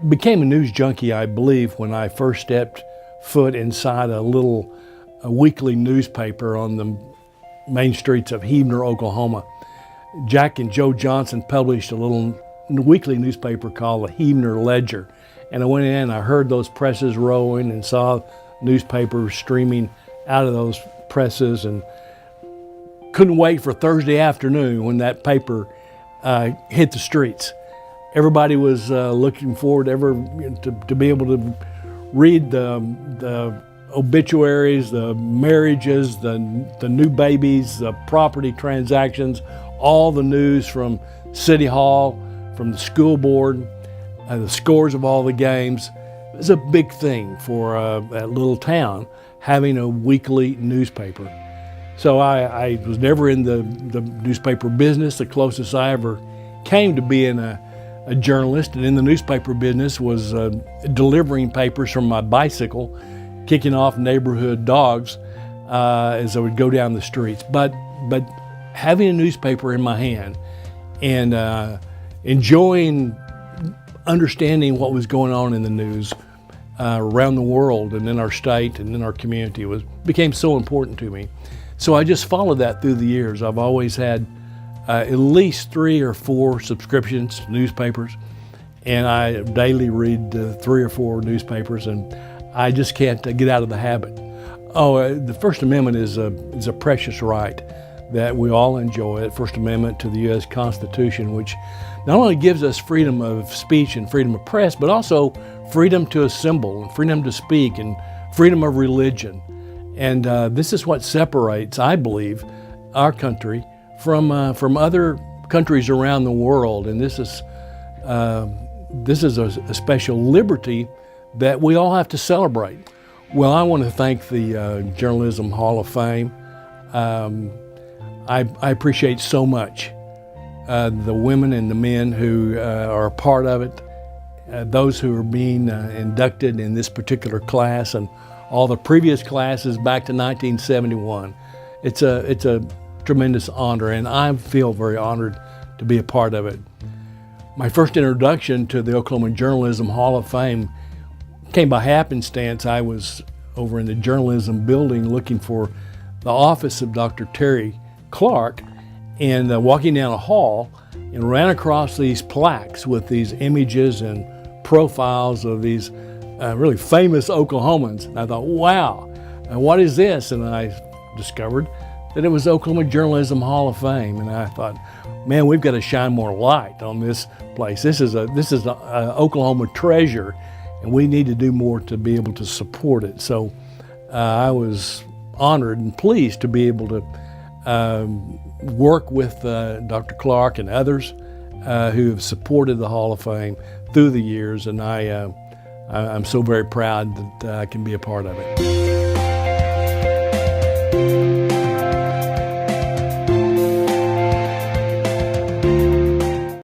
became a news junkie, I believe, when I first stepped foot inside a weekly newspaper on the main streets of Heavener, Oklahoma. Jack and Joe Johnson published a little weekly newspaper called the Heavener Ledger. And I went in and I heard those presses rolling and saw newspapers streaming out of those presses, and couldn't wait for Thursday afternoon when that paper hit the streets. Everybody was looking forward to be able to read the obituaries, the marriages, the new babies, the property transactions, all the news from City Hall, from the school board, the scores of all the games. It was a big thing for that little town, having a weekly newspaper. So I was never in the newspaper business. The closest I ever came to being a journalist and in the newspaper business was delivering papers from my bicycle, kicking off neighborhood dogs as I would go down the streets. But having a newspaper in my hand and enjoying understanding what was going on in the news around the world and in our state and in our community became so important to me. So I just followed that through the years. I've always had at least 3 or 4 subscriptions to newspapers, and I daily read 3 or 4 newspapers, and I just can't get out of the habit. The First Amendment is a precious right that we all enjoy. The First Amendment to the U.S. Constitution, which not only gives us freedom of speech and freedom of press, but also freedom to assemble and freedom to speak and freedom of religion. And this is what separates, I believe, our country from other countries around the world. And this is a special liberty that we all have to celebrate. Well, I want to thank the Journalism Hall of Fame. I appreciate so much the women and the men who are a part of it, those who are being inducted in this particular class and all the previous classes back to 1971. It's a tremendous honor, and I feel very honored to be a part of it. My first introduction to the Oklahoma Journalism Hall of Fame came by happenstance. I was over in the journalism building looking for the office of Dr. Terry Clark, and walking down a hall and ran across these plaques with these images and profiles of these really famous Oklahomans. And I thought, wow, what is this? And I discovered that it was Oklahoma Journalism Hall of Fame. And I thought, man, we've got to shine more light on this place. This is an Oklahoma treasure, and we need to do more to be able to support it. So I was honored and pleased to be able to work with Dr. Clark and others who have supported the Hall of Fame through the years, and I'm so very proud that I can be a part of it.